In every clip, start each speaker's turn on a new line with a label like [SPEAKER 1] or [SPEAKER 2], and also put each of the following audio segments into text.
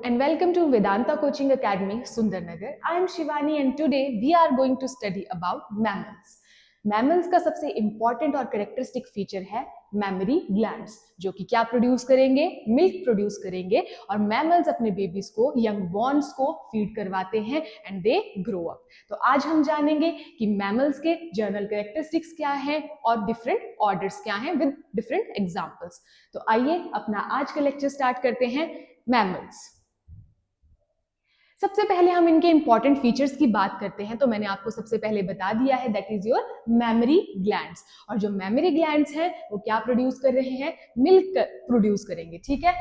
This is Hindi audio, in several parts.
[SPEAKER 1] and welcome to Vedanta Coaching Academy, Sundarnagar. I am Shivani and today we are going to study about mammals. Mammals का सबसे इंपॉर्टेंट और करेक्टरिस्टिक फीचर है मैमरी ग्लैंड्स, जो कि क्या प्रोड्यूस करेंगे, मिल्क प्रोड्यूस करेंगे और मैमल्स अपने बेबीज को, यंग बॉर्न्स को फीड करवाते हैं एंड दे ग्रो अप। तो आज हम जानेंगे कि मैमल्स के जर्नल करेक्टरिस्टिक्स क्या हैं और डिफरेंट ऑर्डर्स क्या हैं विद डिफरेंट एग्जांपल्स। तो आइए अपना आज का लेक्चर स्टार्ट करते हैं। मैमल्स, सबसे पहले हम इनके इंपॉर्टेंट फीचर्स की बात करते हैं। तो मैंने आपको सबसे पहले बता दिया है, that is your memory glands. और जो मैमरी ग्लैंड्स हैं वो क्या प्रोड्यूस कर रहे हैं, मिल्क प्रोड्यूस करेंगे, ठीक है।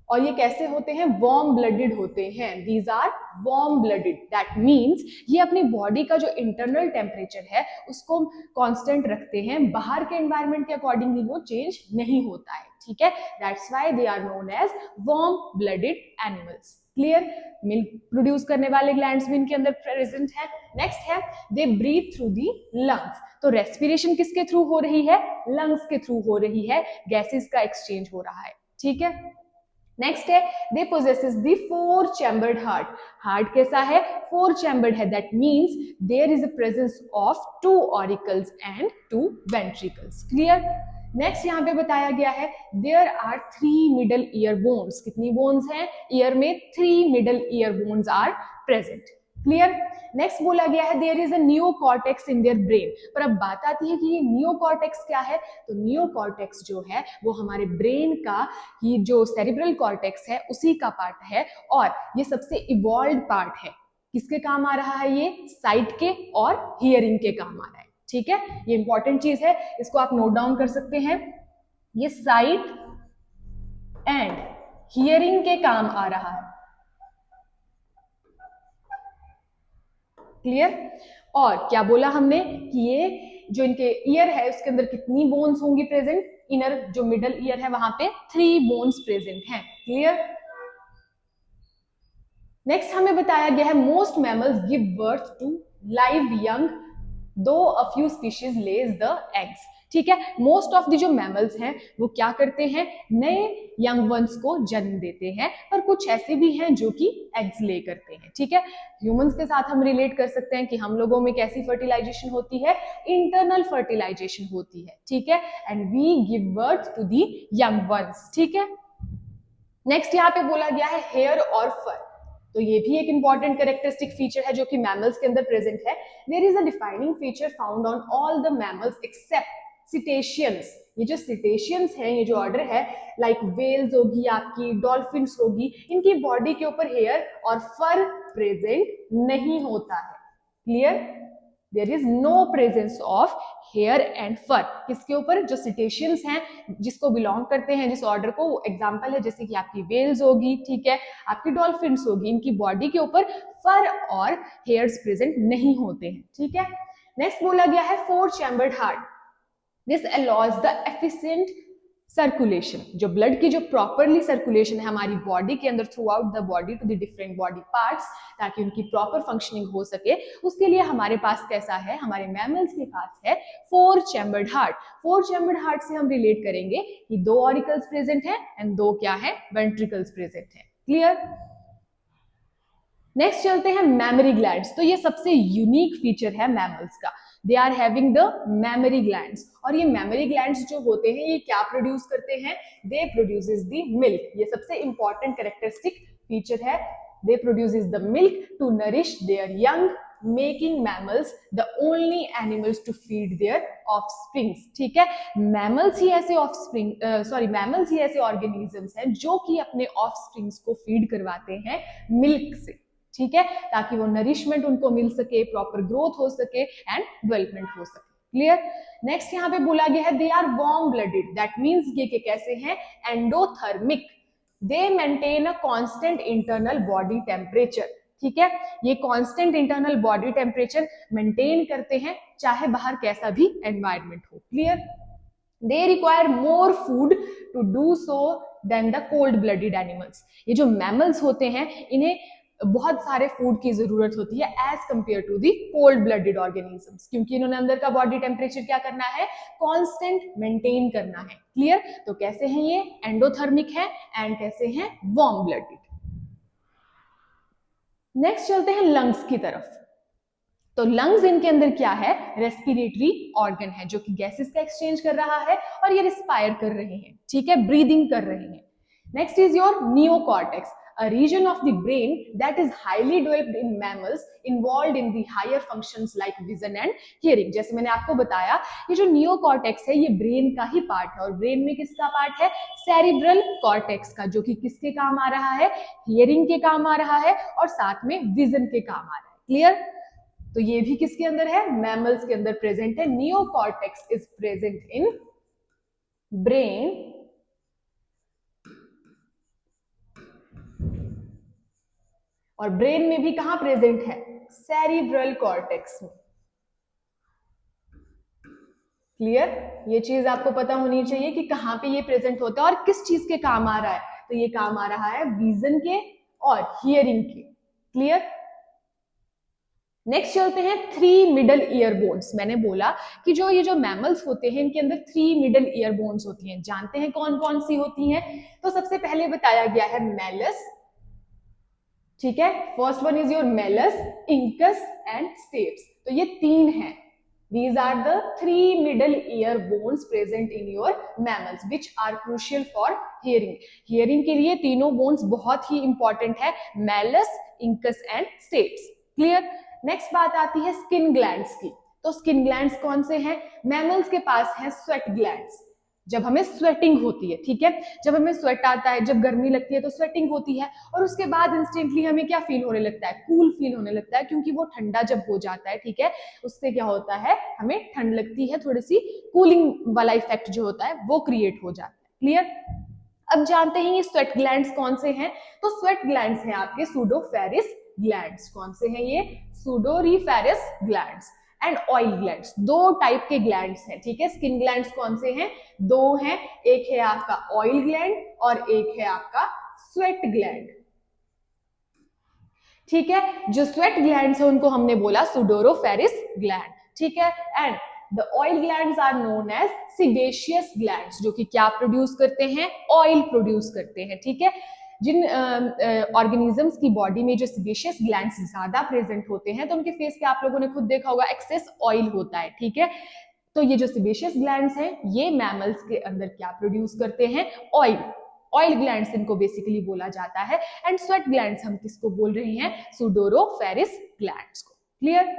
[SPEAKER 1] और ये कैसे होते हैं, वार्म ब्लडेड होते हैं। These are warm blooded, that means ये अपनी बॉडी का जो इंटरनल टेम्परेचर है उसको कांस्टेंट रखते हैं, बाहर के एनवायरनमेंट के अकॉर्डिंगली वो चेंज नहीं होता है, ठीक है। That's why they are known as warm blooded animals. Clear. Milk produce करने वाले ग्लैंड्स भी इनके अंदर प्रेजेंट है। नेक्स्ट है, they breathe through the lungs. तो रेस्पिरेशन किसके थ्रू हो रही है, लंग्स के थ्रू हो रही है, गैसेस का एक्सचेंज हो रहा है, ठीक है। नेक्स्ट है, they possesses the four chambered heart. Heart कैसा है, फोर चैम्बर्ड है, that means there is a presence of two auricles and two ventricles. Clear. Next यहाँ पे बताया गया है, there are 3 middle ear bones. कितनी बोन्स हैं, ईयर में 3 middle ear bones are present. Clear. Next बोला गया है, there is a neocortex in their brain. पर अब बात आती है कि ये नियोकॉर्टेक्स क्या है। तो नियोकॉर्टेक्स जो है वो हमारे ब्रेन का ही जो सेरिब्रल कॉर्टेक्स है उसी का पार्ट है और ये सबसे इवॉल्व्ड पार्ट है। किसके काम आ रहा है, ये साइट के और हियरिंग के काम आ रहा है, ठीक है। ये इंपॉर्टेंट चीज है, इसको आप नोट डाउन कर सकते हैं। ये साइट एंड हियरिंग के काम आ रहा है। क्लियर। और क्या बोला हमने कि ये जो इनके ईयर है उसके अंदर कितनी बोन्स होंगी प्रेजेंट, इनर जो मिडल ईयर है वहां पे 3 बोन्स प्रेजेंट हैं। क्लियर। नेक्स्ट हमें बताया गया है, most mammals give birth to live young though a few species lays the eggs. ठीक है, मोस्ट ऑफ द जो मैमल्स हैं वो क्या करते हैं, नए यंग वंस को जन्म देते हैं, पर कुछ ऐसे भी हैं जो कि एग्स ले करते हैं, ठीक है। ह्यूमंस के साथ हम रिलेट कर सकते हैं कि हम लोगों में कैसी फर्टिलाइजेशन होती है, इंटरनल फर्टिलाइजेशन होती है, ठीक है, and we give birth to the young ones, ठीक है। नेक्स्ट यहाँ पे बोला गया है हेयर और फर। तो ये भी एक इंपॉर्टेंट कैरेक्टरिस्टिक फीचर है जो कि मैमल्स के अंदर प्रेजेंट है। There is a defining feature found on all the mammals except cetaceans. ये जो सिटेशियंस हैं, ये जो ऑर्डर है, लाइक वेल्स होगी आपकी, डॉल्फिन्स होगी, इनकी बॉडी के ऊपर हेयर और फर प्रेजेंट नहीं होता है। Clear. There is no presence of hair and fur. किसके ऊपर, जो सिटेशियंस हैं, जिसको बिलोंग करते हैं जिस ऑर्डर को, एग्जांपल है जैसे कि आपकी वेल्स होगी, ठीक है, आपकी डॉल्फिन्स होगी, इनकी बॉडी के ऊपर फर और हेयर्स प्रेजेंट नहीं होते हैं, ठीक है। नेक्स्ट बोला गया है four chambered heart. This allows the efficient circulation. जो ब्लड की जो प्रॉपरली सर्कुलेशन है हमारी बॉडी के अंदर throughout the body to the different body parts, ताकि उनकी प्रॉपर फंक्शनिंग हो सके, उसके लिए हमारे पास कैसा है, हमारे मैमल्स के पास है four chambered heart. Four chambered heart से हम रिलेट करेंगे कि 2 ऑरिकल्स प्रेजेंट है एंड 2 क्या है, वेंट्रिकल्स प्रेजेंट है। क्लियर। नेक्स्ट चलते हैं मैमरी ग्लैंड्स। तो ये सबसे यूनिक फीचर है मैमल्स का। They are having the mammary glands. और ये मैमरी ग्लैंड्स जो होते हैं ये क्या प्रोड्यूस करते हैं, दे प्रोड्यूसेस द मिल्क। ये सबसे इंपॉर्टेंट कैरेक्टरिस्टिक फीचर है। They produces the milk to nourish their young, making mammals the only animals to feed their offsprings. ठीक है, मैमल्स ही ऐसे मैमल्स ही ऐसे ऑर्गेनिजम्स हैं जो कि अपने ऑफस्प्रिंग्स को फीड करवाते हैं मिल्क से, ठीक है, ताकि वो नरिशमेंट उनको मिल सके, प्रॉपर ग्रोथ हो सके एंड डेवलपमेंट हो सके। क्लियर। नेक्स्ट यहाँ पे बोला गया है, they are warm blooded. That means ये कैसे हैं, endothermic. They maintain a constant internal body temperature. ठीक है, ये constant internal body temperature maintain करते हैं चाहे बाहर कैसा भी एनवायरनमेंट हो। Clear. They require more food to do so than the cold blooded animals. ये जो मैमल्स होते हैं इन्हें बहुत सारे फूड की जरूरत होती है as compare to the cold blooded organisms, क्योंकि इन्होंने अंदर का बॉडी टेम्परेचर क्या करना है, कांस्टेंट मेंटेन करना है। क्लियर। तो कैसे हैं ये, एंडोथर्मिक है एंड कैसे हैं, वार्म ब्लडेड। नेक्स्ट चलते हैं लंग्स की तरफ। तो लंग्स इनके अंदर क्या है, रेस्पिरेटरी ऑर्गन है जो कि गैसेस का एक्सचेंज कर रहा है और ये रिस्पायर कर रहे हैं, ठीक है, ब्रीदिंग कर रहे हैं। Next is your neocortex, a region of the brain that is highly developed in mammals involved in the higher functions like vision and hearing। जैसे मैंने आपको बताया ये जो नियोकॉर्टेक्स है ये ब्रेन का ही पार्ट है और ब्रेन में किसका पार्ट है, सेरिब्रल कॉर्टेक्स का, जो कि किसके काम आ रहा है, हियरिंग के काम आ रहा है और साथ में विजन के काम आ रहा है। क्लियर? तो ये भी किसके अंदर है, मैमल्स के अंदर प्रेजेंट है। Neocortex is present in brain और ब्रेन में भी कहां प्रेजेंट है, सेरिब्रल कॉर्टेक्स में। क्लियर? ये चीज आपको पता होनी चाहिए कि कहां पे ये प्रेजेंट होता है और किस चीज के काम आ रहा है। तो ये काम आ रहा है विजन के और हियरिंग के। क्लियर? नेक्स्ट चलते हैं थ्री मिडल ईयर बोन्स। मैंने बोला कि जो ये जो मैमल्स होते हैं इनके अंदर थ्री मिडल ईयर बोन्स होती हैं। जानते हैं कौन कौन सी होती हैं? तो सबसे पहले बताया गया है मेलस, ठीक है, first one is your Malus, incus and steps. तो ये तीन हैं। These are the three middle ear bones present in your mammals which are crucial for hearing। Hearing के लिए तीनों bones बहुत ही important है, Malus, incus and steps. Clear? Next बात आती है स्किन ग्लैंड्स की। तो स्किन ग्लैंड्स कौन से हैं? मैमल्स के पास है स्वेट ग्लैंड्स, जब हमें स्वेटिंग होती है, ठीक है, जब हमें स्वेट आता है, जब गर्मी लगती है तो स्वेटिंग होती है और उसके बाद इंस्टेंटली हमें क्या फील होने लगता है, कूल फील होने लगता है, क्योंकि वो ठंडा जब हो जाता है, ठीक है, उससे क्या होता है, हमें ठंड लगती है, थोड़ी सी कूलिंग वाला इफेक्ट जो होता है वो क्रिएट हो जाता है। क्लियर? अब जानते हैं ये स्वेट ग्लैंड्स कौन से हैं। तो स्वेट ग्लैंड्स हैं आपके सूडोफेरिस ग्लैंड्स। कौन से हैं ये? सूडोरीफेरिस ग्लैंड्स एंड ऑयल ग्लैंड्स। दो टाइप के ग्लैंड्स हैं, ठीक है। स्किन ग्लैंड्स कौन से हैं? दो हैं, एक है आपका ऑयल ग्लैंड और एक है आपका स्वेट ग्लैंड, ठीक है। जो स्वेट ग्लैंड्स है उनको हमने बोला सूडोरोफेरिस ग्लैंड, ठीक है। And the oil glands are known as sebaceous glands, जो कि क्या प्रोड्यूस करते हैं, ऑयल प्रोड्यूस करते हैं, ठीक है। जिन ऑर्गेनिजम्स की बॉडी में जो सीबेशियस ग्लैंड्स ज्यादा प्रेजेंट होते हैं तो उनके फेस पे आप लोगों ने खुद देखा होगा एक्सेस ऑयल होता है, ठीक है। तो ये जो सीबेशियस ग्लैंड्स हैं ये मैमल्स के अंदर क्या प्रोड्यूस करते हैं, ऑयल। ऑयल ग्लैंड्स इनको बेसिकली बोला जाता है। एंड स्वेट ग्लैंड्स हम किसको बोल रहे हैं, सूडोरोफेरिस ग्लैंड्स को। क्लियर?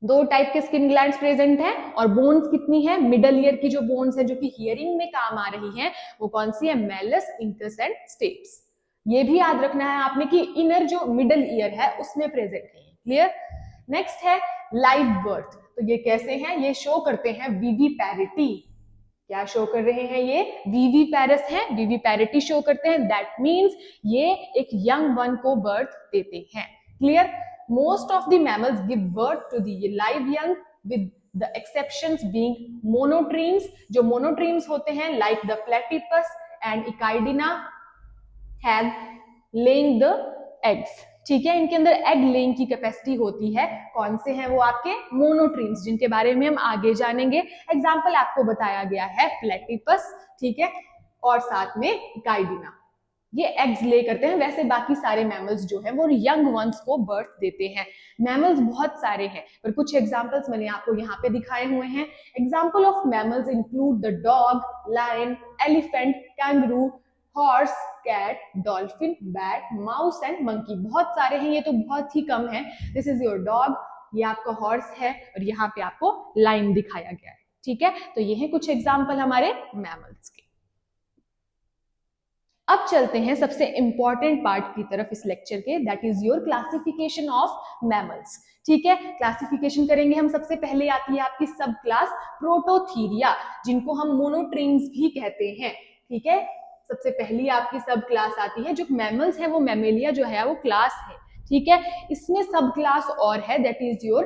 [SPEAKER 1] दो टाइप के स्किन ग्लैंड्स प्रेजेंट हैं और बोन्स कितनी है, मिडल ईयर की जो बोन्स है जो कि हियरिंग में काम आ रही हैं वो कौन सी है, मेलस, इंकस एंड स्टेप्स। ये भी याद रखना है आपने कि इनर जो मिडल ईयर है उसमें प्रेजेंट है। क्लियर? नेक्स्ट है लाइव बर्थ। तो ये कैसे हैं, ये शो करते हैं विविपैरिटी। क्या शो कर रहे हैं ये, विविपैरस हैं, विविपैरिटी शो करते हैं। दैट मीन्स ये एक यंग वन को बर्थ देते हैं। Clear? Most of the mammals give birth to the live young with the exceptions being monotremes। जो monotremes होते हैं like the platypus and echidna have laying the eggs, ठीक है। इनके अंदर एग लेइंग की कैपेसिटी होती है। कौन से हैं वो आपके, मोनोट्रीम्स, जिनके बारे में हम आगे जानेंगे। एग्जाम्पल आपको बताया गया है प्लेटिपस, ठीक है, और साथ में इकाइडिना, ये एग्स ले करते हैं। वैसे बाकी सारे मैमल्स जो हैं वो यंग वंस को बर्थ देते हैं। मैमल्स बहुत सारे हैं पर कुछ एग्जांपल्स मैंने आपको यहाँ पे दिखाए हुए हैं। Example of mammals include the dog, lion, elephant, kangaroo, horse, cat, dolphin, bat, mouse and monkey. बहुत सारे हैं, ये तो बहुत ही कम है। दिस इज योर डॉग, ये आपका हॉर्स है और यहाँ पे आपको लायन दिखाया गया है, ठीक है। तो ये हैं कुछ एग्जाम्पल हमारे मैमल्स के। अब चलते हैं सबसे इंपॉर्टेंट पार्ट की तरफ इस लेक्चर के, that is your classification of mammals, ठीक है। क्लासिफिकेशन करेंगे हम। सबसे पहले आती है आपकी सब क्लास प्रोटोथीरिया, जिनको हम मोनोट्रीम्स भी कहते हैं, ठीक है। सबसे पहली आपकी सब क्लास आती है। जो मैमल्स है वो मैमेलिया जो है वो क्लास है, ठीक है। इसमें सब क्लास और है, दैट इज योर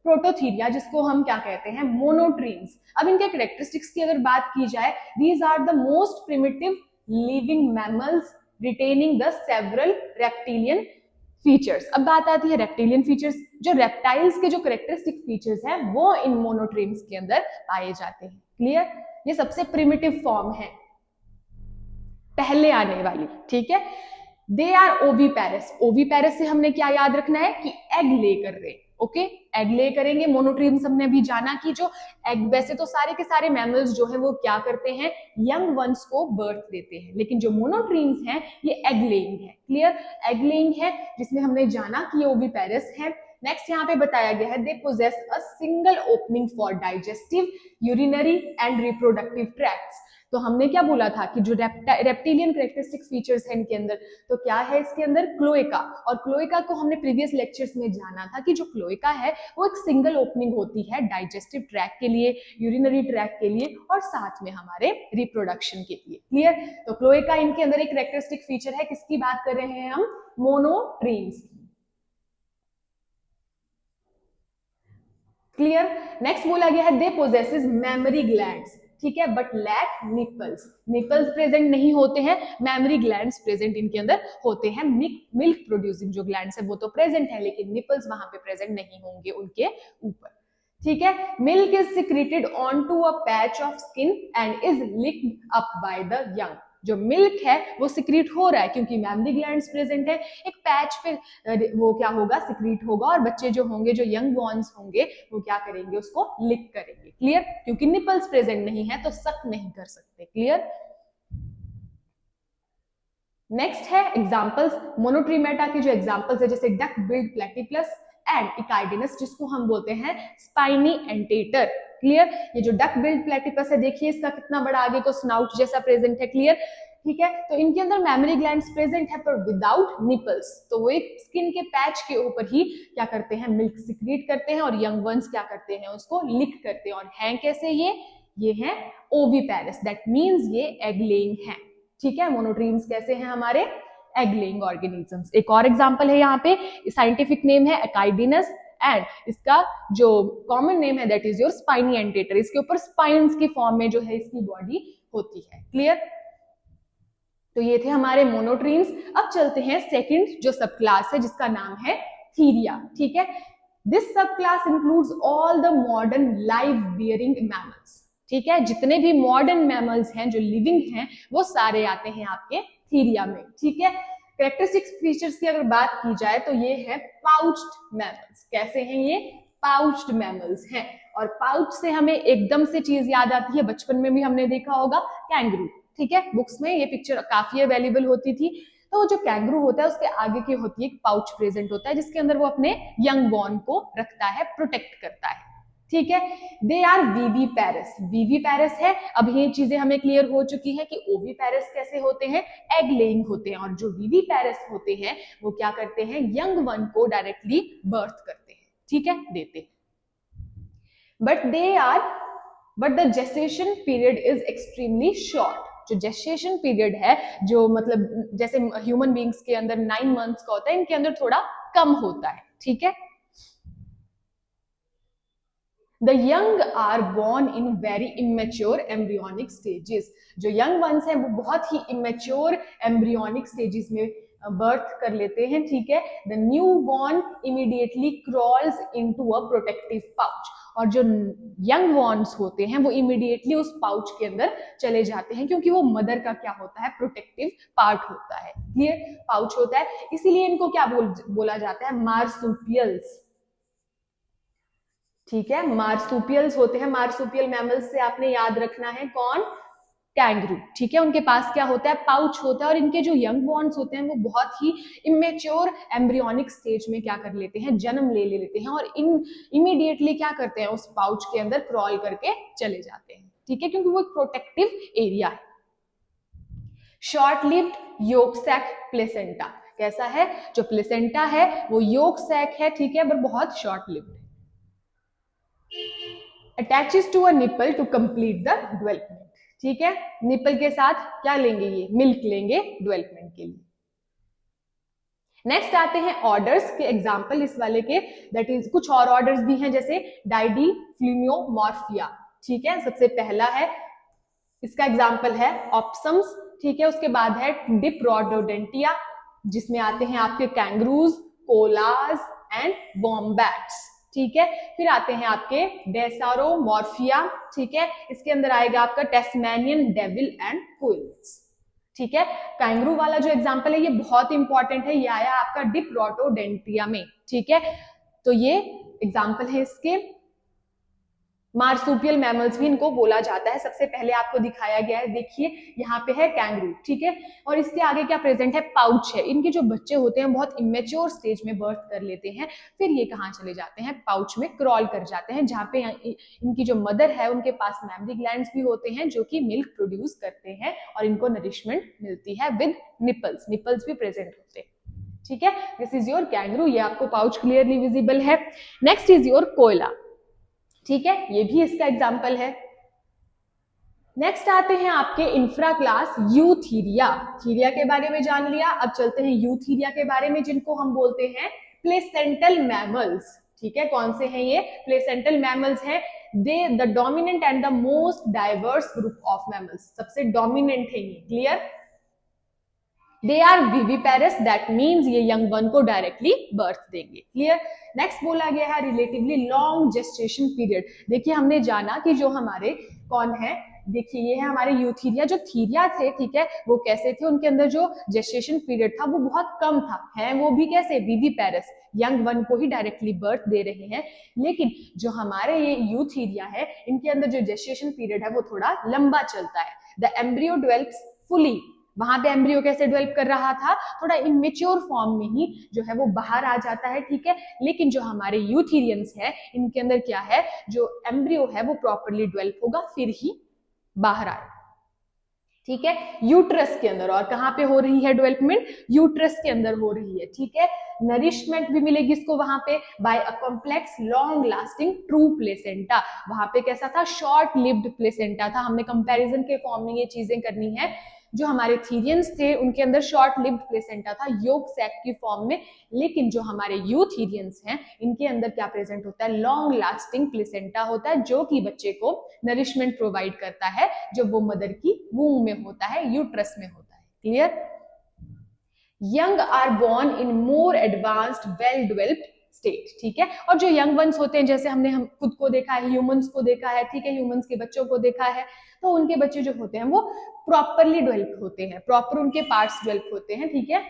[SPEAKER 1] प्रोटोथीरिया, जिसको हम क्या कहते हैं, मोनोट्रीम्स। अब इनके कैरेक्टरिस्टिक्स की अगर बात की जाए, these are the most primitive living mammals retaining the several reptilian features। अब बात आती है रेप्टिलियन फीचर्स। जो रेप्टाइल्स के जो कैरेक्टरिस्टिक फीचर्स हैं वो इन मोनोट्रीम्स के अंदर पाए जाते हैं। क्लियर? ये सबसे प्रिमिटिव फॉर्म है, पहले आने वाली, ठीक है। They are oviparous. ओवीपेरस से हमने क्या याद रखना है कि एग ले कर रहे, ओके, एग ले करेंगे। मोनोट्रीम्स हमने अभी जाना कि जो एग, वैसे तो सारे के सारे मैमल्स जो है वो क्या करते हैं, यंग वंस को बर्थ देते हैं, लेकिन जो मोनोट्रीम्स हैं ये एग लेइंग है। क्लियर, एग लेइंग है, जिसमें हमने जाना कि ये ओवीपेरस है। नेक्स्ट यहाँ पे बताया गया है they possess a single opening for digestive, urinary and reproductive tracts. तो हमने क्या बोला था कि जो रेप्टिलियन कैरेक्टरिस्टिक फीचर्स है इनके अंदर, तो क्या है इसके अंदर, क्लोएका। और क्लोएका को हमने प्रीवियस लेक्चर्स में जाना था कि जो क्लोएका है वो एक सिंगल ओपनिंग होती है डाइजेस्टिव ट्रैक के लिए, यूरिनरी ट्रैक के लिए और साथ में हमारे रिप्रोडक्शन के लिए। क्लियर, तो क्लोएका इनके अंदर एक कैरेक्टरिस्टिक फीचर है। किसकी बात कर रहे हैं हम, मोनोट्रीम्स। क्लियर, नेक्स्ट बोला गया है दे पोजेसेस मेमोरी ग्लैंड्स, ठीक है, but lack nipples. Nipples present नहीं होते हैं, मेमोरी ग्लैंड्स प्रेजेंट इनके अंदर होते हैं। मिल्क प्रोड्यूसिंग जो ग्लैंड्स है वो तो प्रेजेंट है, लेकिन निपल्स वहां पे प्रेजेंट नहीं होंगे उनके ऊपर। ठीक है, milk is secreted on to a patch of skin and is licked up by the young. जो मिल्क है वो सिक्रीट हो रहा है क्योंकि मेमोरी ग्लैंड्स प्रेजेंट है, एक पैच पे वो क्या होगा, सिक्रीट होगा, और बच्चे जो होंगे, जो यंग बॉर्न्स होंगे, वो क्या करेंगे, उसको लिक करेंगे। क्लियर, क्योंकि निपल्स प्रेजेंट नहीं है तो सक नहीं कर सकते। क्लियर, नेक्स्ट है एग्जांपल्स। मोनोट्रीमेटा के जो एग्जांपल्स है जैसे डक बिल्ड प्लेटिपलस एंड इकाइडिनस, जिसको हम बोलते हैं स्पाइनी एंटेटर। क्लियर, ये जो डक बिल्ड प्लेटिपस है, देखिए इसका कितना बड़ा आगे को स्नाउट जैसा प्रेजेंट है। क्लियर, ठीक है, तो इनके अंदर मेमोरी ग्लैंड्स प्रेजेंट है पर विदाउट निपल्स, तो वो एक स्किन के पैच के ऊपर ही क्या करते हैं, मिल्क सिक्रीट करते हैं, और यंग वंस क्या करते हैं, उसको लिक करते हैं। और हैं कैसे ये हैं ओविपेरस, दैट मींस ये एग लेइंग है। ठीक है, मोनोट्रीम्स कैसे हैं हमारे, एग लेइंग ऑर्गेनिजम्स। एक और एग्जांपल है यहाँ पे, साइंटिफिक नेम है एकाइडिनस एंड इसका जो कॉमन नेम है दैट इज योर स्पाइनी एंटेटर। इसके ऊपर स्पाइन्स की फॉर्म में जो है इसकी बॉडी होती है। क्लियर, तो ये थे हमारे मोनोट्रीम्स। अब चलते हैं सेकंड जो सब क्लास है जिसका नाम है थीरिया। ठीक है, दिस सब class includes all the modern live bearing mammals. ठीक है, जितने भी मॉडर्न मैमल्स हैं जो लिविंग हैं वो सारे आते हैं आपके थीरिया में। ठीक है, कैरेक्टरिस्टिक्स फीचर्स की अगर बात की जाए तो ये है पाउच्ड मैमल्स। कैसे हैं ये, पाउच्ड मैमल्स हैं। और पाउच से हमें एकदम से चीज याद आती है, बचपन में भी हमने देखा होगा, कैंगरू। ठीक है, बुक्स में ये पिक्चर काफी अवेलेबल होती थी। तो जो कैंगरू होता है उसके आगे की होती है एक पाउच प्रेजेंट होता है जिसके अंदर वो अपने यंग बॉर्न को रखता है, प्रोटेक्ट करता है। ठीक है, दे आर वीवी पैरस। वीवी पैरस है, अब ये चीजें हमें क्लियर हो चुकी है कि ओवी पैरस कैसे होते हैं, एग लेइंग होते हैं, और जो वीवी पैरस होते हैं वो क्या करते हैं, यंग वन को डायरेक्टली बर्थ करते हैं। ठीक है, देते हैं, but the gestation period is extremely short. जो जेस्टेशन पीरियड है, जो मतलब जैसे ह्यूमन बींग्स के अंदर 9 मंथ्स का होता है, इनके अंदर थोड़ा कम होता है। ठीक है, The young are born in very immature embryonic stages. जो young ones हैं वो बहुत ही immature embryonic stages में बर्थ कर लेते हैं। ठीक है, The newborn immediately crawls into a protective pouch. और जो यंग वॉन्स होते हैं वो इमीडिएटली उस पाउच के अंदर चले जाते हैं क्योंकि वो मदर का क्या होता है, प्रोटेक्टिव पार्ट होता है। क्लियर, पाउच होता है, इसीलिए इनको क्या बोला जाता है, मार्सुपियल्स। ठीक है, मार्सुपियल्स होते हैं। मार्सुपियल मैमल्स से आपने याद रखना है कौन, कैंगरू। ठीक है, उनके पास क्या होता है, पाउच होता है, और इनके जो यंग बॉर्न्स होते हैं वो बहुत ही इमेच्योर एम्ब्रियोनिक स्टेज में क्या कर लेते हैं, जन्म ले लेते हैं, और इमीडिएटली क्या करते हैं, उस पाउच के अंदर क्रॉल करके चले जाते हैं। ठीक है, क्योंकि वो एक प्रोटेक्टिव एरिया है। Short lived yolk sac placenta, कैसा है, जो प्लेसेंटा है वो योक सैक है। ठीक है, पर बहुत शॉर्ट लिव्ड है। Attaches to a nipple to complete the development. ठीक है, निपल के साथ क्या लेंगे, ये मिल्क लेंगे डेवलपमेंट के लिए। नेक्स्ट आते हैं ऑर्डर्स के एग्जांपल इस वाले के, दैट इज कुछ और ऑर्डर्स भी हैं जैसे डाइडी फ्लूमियोमॉर्फिया। ठीक है, सबसे पहला है, इसका एग्जांपल है ऑप्सम्स। ठीक है, उसके बाद है डिप्रोडोडेंटिया जिसमें आते हैं आपके कैंगरूज, कोलास एंड वॉम्बैट्स। ठीक है, फिर आते हैं आपके डेसारोमॉर्फिया। ठीक है, इसके अंदर आएगा आपका टेस्मेनियन डेविल एंड क्विल्स। ठीक है। कैंगरू वाला जो एग्जाम्पल है ये बहुत इंपॉर्टेंट है, ये आया आपका डिप्रोटोडेंटिया में, ठीक है। तो ये एग्जाम्पल है इसके। मार्सुपियल मैमल्स भी इनको बोला जाता है। सबसे पहले आपको दिखाया गया है, देखिए यहाँ पे है कैंगरू, ठीक है। और इसके आगे क्या प्रेजेंट है, पाउच है। इनके जो बच्चे होते हैं बहुत इमेच्योर स्टेज में बर्थ कर लेते हैं, फिर ये कहाँ चले जाते हैं, पाउच में क्रॉल कर जाते हैं, जहाँ पे इनकी जो मदर है उनके पास मैमरी ग्लैंड्स भी होते हैं जो कि मिल्क प्रोड्यूस करते हैं और इनको नरिशमेंट मिलती है विद निपल्स, निपल्स भी प्रेजेंट होते हैं, ठीक है। दिस इज योर कैंगरू, ये आपको पाउच क्लियरली विजिबल है। नेक्स्ट इज योर कोयला, ठीक है, ये भी इसका एग्जाम्पल है। नेक्स्ट आते हैं आपके इंफ्रा क्लास यूथीरिया। थीरिया के बारे में जान लिया, अब चलते हैं यूथीरिया के बारे में, जिनको हम बोलते हैं प्लेसेंटल मैमल्स, ठीक है। कौन से हैं ये, प्लेसेंटल मैमल्स हैं। They the dominant and the most diverse group of mammals, सबसे डोमिनेंट है ये, clear. They are viviparous, that means ये यंग वन को डायरेक्टली बर्थ देंगे, क्लियर। नेक्स्ट बोला गया है रिलेटिवली लॉन्ग जेस्टेशन पीरियड। देखिए हमने जाना कि जो हमारे कौन है, देखिए ये है हमारे यूथीरिया। जो थीरिया थे, ठीक है, वो कैसे थे, उनके अंदर जो जेस्टेशन पीरियड था वो बहुत कम था, है वो भी कैसे, विविपेरस, यंग वन को ही डायरेक्टली बर्थ दे रहे हैं। लेकिन जो हमारे ये यूथीरिया है, इनके अंदर जो जेस्टेशन पीरियड है वो थोड़ा लंबा चलता है। द एम्ब्रियो डेवलप्स फुली, वहां पे एम्ब्रियो कैसे डेवलप कर रहा था, थोड़ा इमेच्योर फॉर्म में ही जो है वो बाहर आ जाता है, ठीक है। लेकिन जो हमारे यूथीरियंस है, इनके अंदर क्या है, जो एम्ब्रियो है वो प्रॉपरली डेवलप होगा फिर ही बाहर आए, ठीक है। यूट्रस के अंदर, और कहां पे हो रही है डेवलपमेंट, यूट्रस के अंदर हो रही है, ठीक है। नरिशमेंट भी मिलेगी इसको वहां पे by a complex long lasting true placenta. वहां पे कैसा था, शॉर्ट लिव्ड प्लेसेंटा था। हमने कंपैरिजन के फॉर्म में ये चीजें करनी है। जो हमारे थीरियंस थे उनके अंदर शॉर्ट लिव्ड प्लेसेंटा था योक सैक की फॉर्म में, लेकिन जो हमारे यूथीरियंस हैं इनके अंदर क्या प्रेजेंट होता है, लॉन्ग लास्टिंग प्लेसेंटा होता है, जो कि बच्चे को नरिशमेंट प्रोवाइड करता है जब वो मदर की वूम में होता है, यूट्रस में होता है, clear. Young are born in more advanced well developed state, ठीक है। और जो यंग वंस होते हैं, जैसे हमने हम खुद को देखा है, ह्यूमंस को देखा है, ठीक है, ह्यूमंस के बच्चों को देखा है, तो उनके बच्चे जो होते हैं वो प्रॉपरली डेवलप होते हैं, प्रॉपर उनके पार्ट्स डेवलप होते हैं, ठीक है।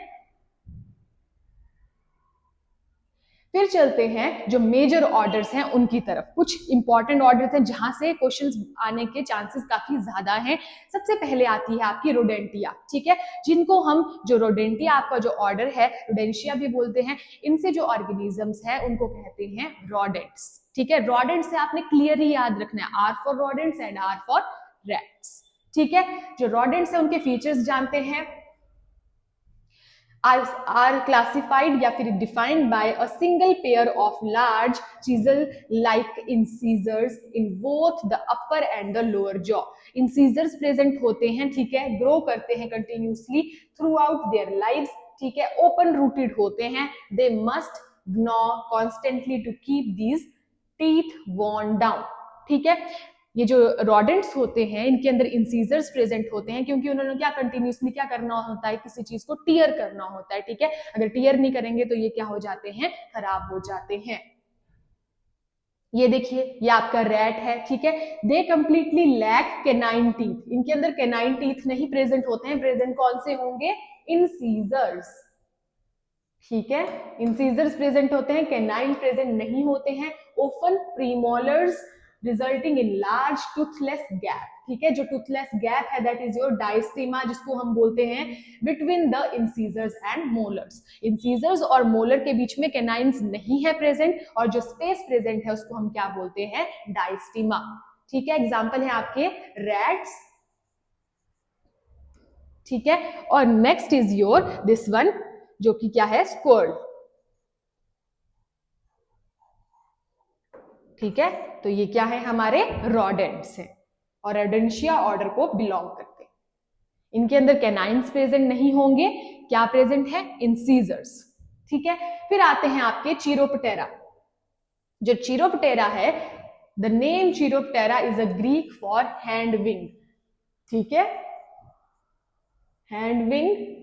[SPEAKER 1] फिर चलते हैं जो मेजर ऑर्डर्स हैं उनकी तरफ। कुछ इंपॉर्टेंट ऑर्डर्स हैं जहां से क्वेश्चंस आने के चांसेस काफी ज्यादा हैं। सबसे पहले आती है आपकी रोडेंटिया, ठीक है, जिनको हम, जो रोडेंटिया आपका जो ऑर्डर है रोडेंशिया भी बोलते हैं। इनसे जो ऑर्गेनिजम्स हैं उनको कहते हैं रोडेंट्स, ठीक है। रोडेंट्स से आपने क्लियरली याद रखना है, R for rodents and R for rats, ठीक है। जो रोडेंट्स है उनके फीचर्स जानते हैं। are classified या फिर defined by a single pair of large chisel like incisors in both the upper and the lower jaw. incisors present होते हैं, ठीक है, grow करते हैं continuously throughout their lives, ठीक है, open rooted होते हैं, they must gnaw constantly to keep these teeth worn down, ठीक है। ये जो रॉडेंट्स होते हैं इनके अंदर इंसीजर्स प्रेजेंट होते हैं, क्योंकि उन्होंने क्या कंटिन्यूसली क्या करना होता है, किसी चीज को टीयर करना होता है, ठीक है। अगर टीयर नहीं करेंगे तो ये क्या हो जाते हैं, खराब हो जाते हैं। ये देखिए ये आपका रैट है, ठीक है। They completely lack canine teeth, इनके अंदर कैनाइन टीथ नहीं प्रेजेंट होते हैं, प्रेजेंट कौन से होंगे, इंसीजर्स, ठीक है। इंसीजर्स प्रेजेंट होते हैं, कैनाइन प्रेजेंट नहीं होते हैं। Often premolars resulting in large toothless gap, ठीक है। जो टूथलेस गैप है दैट इज योर डायस्टीमा, जिसको हम बोलते हैं between the incisors and molars. Incisors और मोलर के बीच में कैनाइन्स नहीं है प्रेजेंट, और जो स्पेस प्रेजेंट है उसको हम क्या बोलते हैं, डायस्टीमा, ठीक है। एग्जाम्पल है आपके रैट्स, ठीक है। और next is your this one, जो कि क्या है, स्क्वर्ल, ठीक है। तो ये क्या है, हमारे रॉडेंट्स हैं और रोडेंशिया ऑर्डर को बिलोंग करते हैं। इनके अंदर कैनाइन्स प्रेजेंट नहीं होंगे, क्या प्रेजेंट है, इंसीजर्स, ठीक है। फिर आते हैं आपके चीरोप्टेरा। जो चीरोप्टेरा है, the name chiroptera is a Greek for hand wing, ठीक है, hand wing,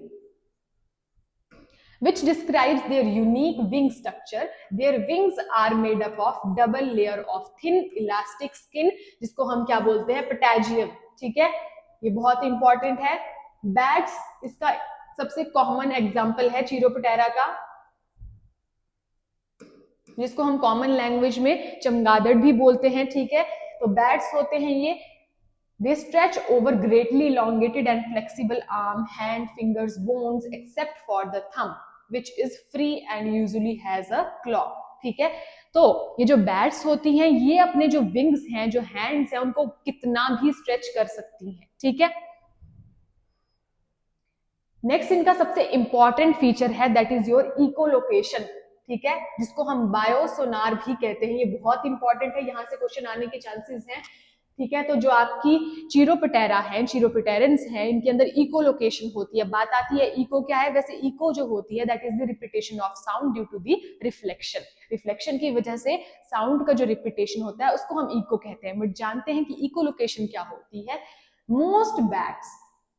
[SPEAKER 1] which describes their unique wing structure. Their wings are made up of double layer of thin elastic skin, जिसको हम क्या बोलते हैं, patagium, ठीक है। ये बहुत इंपॉर्टेंट है। बैट्स इसका सबसे कॉमन एग्जाम्पल है चिरोपोटेरा का, जिसको हम कॉमन लैंग्वेज में चमगादड़ भी बोलते हैं, ठीक है। तो बैट्स होते हैं ये, they stretch over greatly elongated and flexible arm, hand, fingers, bones except for the thumb which is free and usually has a claw, ठीक है। तो ये जो बैट्स होती हैं ये अपने जो विंग्स हैं, जो हैंड्स हैं, उनको कितना भी स्ट्रेच कर सकती हैं, ठीक है। नेक्स्ट इनका सबसे इंपॉर्टेंट फीचर है दैट इज योर इकोलोकेशन, ठीक है, जिसको हम बायोसोनार भी कहते हैं। ये बहुत इंपॉर्टेंट है, यहां से क्वेश्चन आने के चांसेस हैं, ठीक है। तो जो आपकी चिरोपोटेरा है, चिरोपोटेरेंस है, इनके अंदर इकोलोकेशन होती है। बात आती है इको क्या है, वैसे इको जो होती है that is the repetition of sound due to the reflection. Reflection की वजह से साउंड का जो रिपीटेशन होता है उसको हम इको कहते हैं। बट जानते हैं कि इकोलोकेशन क्या होती है। मोस्ट बैट्स,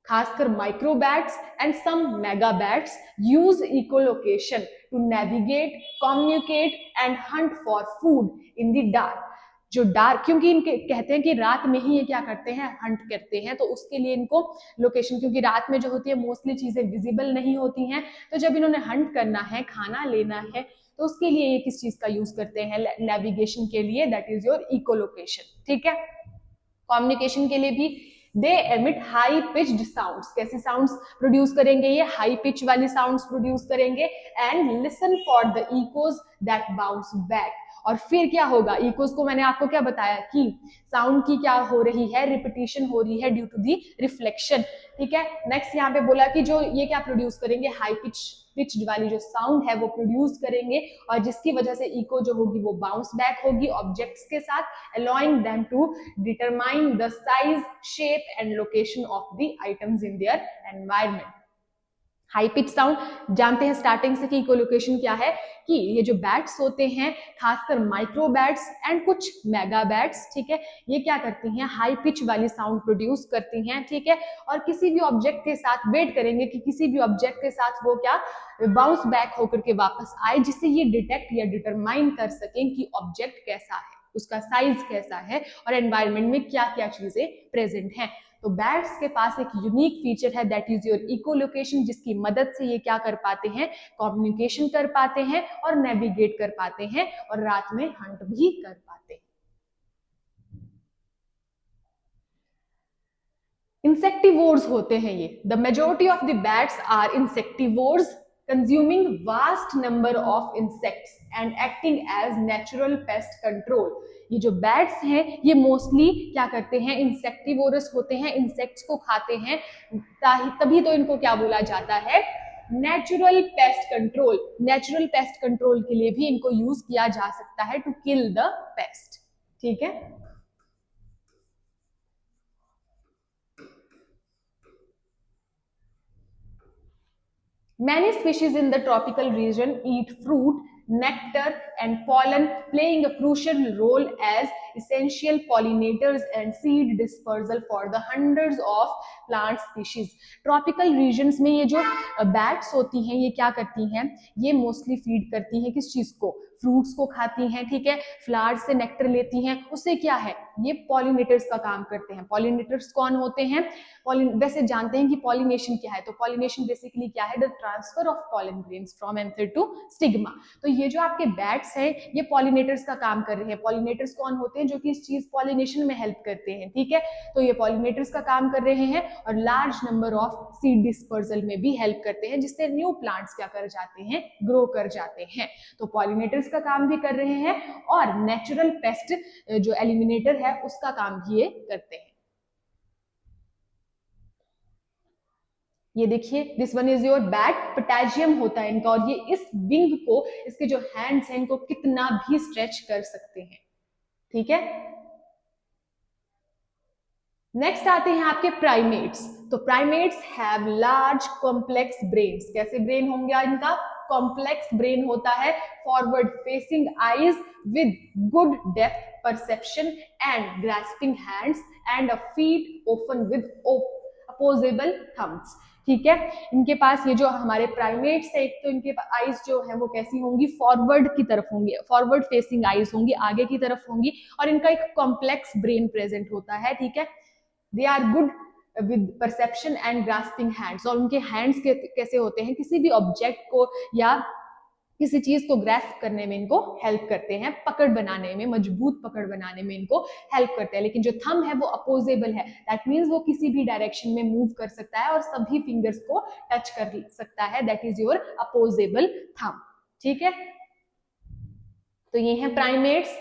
[SPEAKER 1] खासकर microbats and some megabats use echolocation to navigate, communicate and hunt for food in the dark. जो डार्क, क्योंकि इनके कहते हैं कि रात में ही ये क्या करते हैं, हंट करते हैं, तो उसके लिए इनको लोकेशन, क्योंकि रात में जो होती है मोस्टली चीजें विजिबल नहीं होती हैं, तो जब इन्होंने हंट करना है, खाना लेना है, तो उसके लिए ये किस चीज का यूज करते हैं, नेविगेशन के लिए, दैट इज योर इकोलोकेशन, ठीक है। कम्युनिकेशन के लिए भी दे एमिट हाई पिच्ड साउंड्स। कैसे साउंड्स प्रोड्यूस करेंगे, ये हाई पिच वाली साउंड्स प्रोड्यूस करेंगे। And listen for the echoes that bounce back. और फिर क्या होगा, इकोज को मैंने आपको क्या बताया कि साउंड की क्या हो रही है, रिपीटिशन हो रही है ड्यू टू दी रिफ्लेक्शन, ठीक है। नेक्स्ट यहाँ पे बोला कि जो ये क्या प्रोड्यूस करेंगे, हाई पिच्ड वाली जो साउंड है वो प्रोड्यूस करेंगे, और जिसकी वजह से इको जो होगी वो बाउंस बैक होगी ऑब्जेक्ट्स के साथ, allowing them to determine the size, shape and location of the items in their environment। High pitch sound जानते हैं स्टार्टिंग से कि इकोलोकेशन क्या है, कि ये जो बैट्स होते हैं, खासकर माइक्रो बैट्स एंड कुछ मेगा बैट्स, ठीक है, ये क्या करती हैं, हाई पिच वाली साउंड प्रोड्यूस करती हैं, ठीक है। और किसी भी ऑब्जेक्ट के साथ वेट करेंगे कि किसी भी ऑब्जेक्ट के साथ वो क्या बाउंस बैक होकर के वापस आए, जिससे ये डिटेक्ट या डिटरमाइन कर सकें कि ऑब्जेक्ट कैसा है, उसका साइज कैसा है और एनवायरमेंट में क्या क्या चीजें प्रेजेंट हैं। तो बैट्स के पास एक यूनिक फीचर है दैट इज योर इकोलोकेशन, जिसकी मदद से ये क्या कर पाते हैं, कम्युनिकेशन कर पाते हैं और नेविगेट कर पाते हैं और रात में हंट भी कर पाते हैं। इंसेक्टिवोर्स होते हैं ये। The majority of the bats are insectivores, consuming vast number of insects and acting as natural pest control. ये जो बैट्स हैं ये मोस्टली क्या करते हैं, इंसेक्टिवोरस होते हैं, इंसेक्ट्स को खाते हैं, तभी तो इनको क्या बोला जाता है, natural pest control. Natural pest control के लिए भी इनको यूज किया जा सकता है टू किल द पेस्ट, ठीक है। Many species in the tropical region eat fruit, nectar and pollen, playing a crucial role as essential pollinators and seed dispersal for the hundreds of plant species। Tropical regions में ये जो bats होती हैं ये क्या करती हैं, ये mostly feed करती हैं किस चीज को, फ्रूट्स को खाती हैं, ठीक है, फ्लावर्स से नेक्टर लेती हैं, उससे क्या है, ये पॉलिनेटर्स का काम करते हैं। पॉलिनेटर्स कौन होते हैं, वैसे जानते हैं कि पॉलिनेशन क्या है, तो पॉलिनेशन बेसिकली क्या है, the transfer of pollen grains from anther to stigma. तो ये जो आपके बैट्स हैं ये पॉलिनेटर्स का काम कर रहे हैं। पॉलिनेटर्स कौन होते हैं, जो कि इस चीज पॉलिनेशन में हेल्प करते हैं, ठीक है। तो ये पॉलिनेटर्स का काम कर रहे हैं और large number of seed dispersal में भी हेल्प करते हैं, जिससे न्यू प्लांट्स क्या कर जाते हैं, ग्रो कर जाते हैं। तो पॉलिनेटर्स का काम भी कर रहे हैं और नेचुरल पेस्ट जो एलिमिनेटर है उसका काम भी ये करते हैं। ये देखिए, this one is your bat, potassium होता है इनका, और ये इस विंग को, इसके जो हैंड्स हैं इनको कितना भी स्ट्रेच कर सकते हैं, ठीक है। नेक्स्ट आते हैं आपके प्राइमेट्स। तो primates have large complex brains. कैसे ब्रेन होंगे इनका, कॉम्प्लेक्स ब्रेन होता है, forward facing eyes with good depth perception and grasping hands and a feet open with opposable thumbs, ठीक है। इनके पास ये जो हमारे प्राइमेट्स है, एक तो इनके आईज जो है वो कैसी होंगी, फॉरवर्ड की तरफ होंगी, फॉरवर्ड फेसिंग आईज होंगी, आगे की तरफ होंगी, और इनका एक कॉम्प्लेक्स ब्रेन प्रेजेंट होता है, ठीक है। They are good with perception and grasping hands, और उनके हैंड्स कैसे होते हैं, किसी भी ऑब्जेक्ट को या किसी चीज को ग्रैस्प करने में इनको हेल्प करते हैं, पकड़ बनाने में, मजबूत पकड़ बनाने में इनको हेल्प करते हैं। लेकिन जो थंब है वो अपोजेबल है, दैट मीन्स वो किसी भी डायरेक्शन में मूव कर सकता है और सभी फिंगर्स को टच कर सकता है, that is your opposable thumb. ठीक है, तो ये हैं प्राइमेट्स।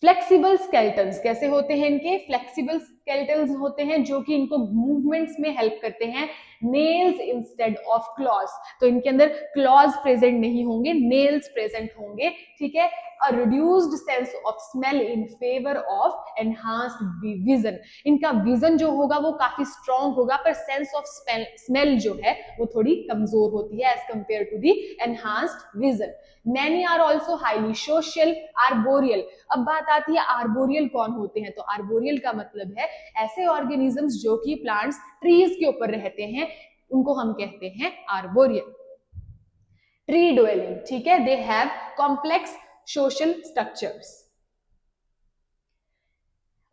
[SPEAKER 1] फ्लेक्सिबल स्केलेटन्स कैसे होते हैं इनके, फ्लेक्सिबल स्केलेटन्स होते हैं जो कि इनको मूवमेंट्स में हेल्प करते हैं, नेल्स इंस्टेड ऑफ क्लॉज, तो इनके अंदर क्लॉज प्रेजेंट नहीं होंगे, नेल्स प्रेजेंट होंगे। ठीक है, a reduced sense of smell in favour of enhanced vision, इनका विजन जो होगा वो काफी स्ट्रॉन्ग होगा, पर सेंस ऑफ स्मेल जो है वो थोड़ी कमजोर होती है as compare to the enhanced vision. Many are also highly social, arboreal। अब बात आती है आर्बोरियल कौन होते हैं, तो आर्बोरियल का मतलब है ऐसे ऑर्गेनिजम्स जो कि प्लांट्स ट्रीज के ऊपर रहते हैं, उनको हम कहते हैं आर्बोरियल। ट्री ड्वेलिंग, ठीक है, they have complex social structures,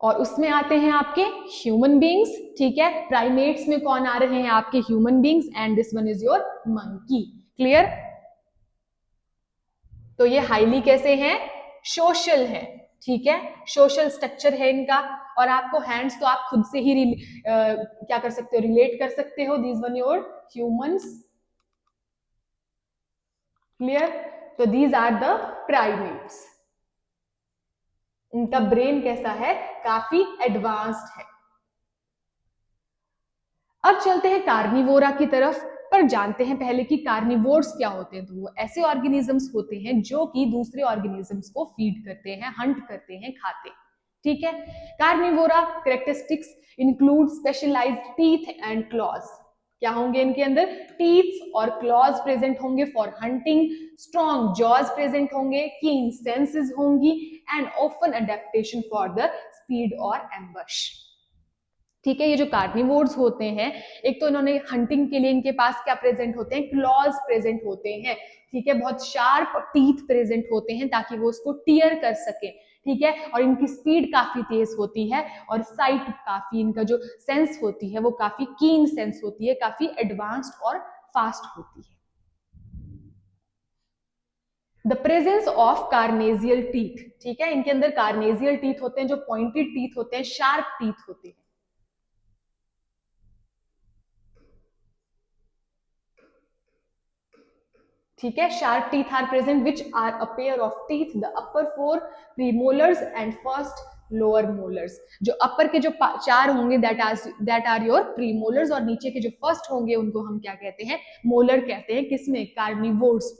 [SPEAKER 1] और उसमें आते हैं आपके ह्यूमन बींग्स। ठीक है, प्राइमेट्स में कौन आ रहे हैं आपके human beings, and this one is your monkey. Clear, तो ये हाईली कैसे हैं, सोशल है। ठीक है, सोशल स्ट्रक्चर है इनका, और आपको हैंड्स तो आप खुद से ही क्या कर सकते हो, रिलेट कर सकते हो, these one your humans. Clear, तो दीज आर द प्राइमेट्स। इनका ब्रेन कैसा है, काफी एडवांस्ड है। अब चलते हैं कार्निवोरा की तरफ, पर जानते हैं पहले कि कार्निवोर्स क्या होते हैं। तो वो ऐसे ऑर्गेनिजम्स होते हैं जो कि दूसरे ऑर्गेनिजम्स को फीड करते हैं, हंट करते हैं, खाते हैं। ठीक है, carnivora characteristics include specialised teeth and claws, क्या होंगे इनके अंदर, टीथ और क्लॉज प्रेजेंट होंगे for hunting, strong jaws present होंगे, कीन सेंसेस होंगी, and often adaptation for the speed और एम्बश। ठीक है, ये जो कार्निवोर्स होते हैं, एक तो इन्होंने हंटिंग के लिए इनके पास क्या प्रेजेंट होते हैं, क्लॉज प्रेजेंट होते हैं। ठीक है, बहुत शार्प टीथ प्रेजेंट होते हैं ताकि वो उसको टीयर कर सके। ठीक है, और इनकी स्पीड काफी तेज होती है, और साइट काफी, इनका जो सेंस होती है वो काफी कीन सेंस होती है, काफी एडवांस्ड और फास्ट होती है। द प्रेजेंस ऑफ कार्नेजियल टीथ, ठीक है, इनके अंदर कार्नेजियल टीथ होते हैं, जो पॉइंटेड टीथ होते हैं, शार्प टीथ होते हैं। ठीक है, sharp teeth are present which are a pair of teeth, the upper four premolars and first lower molars. जो अपर के जो चार होंगे दैट आर योर प्रीमोलर्स, और नीचे के जो फर्स्ट होंगे उनको हम क्या कहते हैं, मोलर कहते हैं। किसमें, carnivores.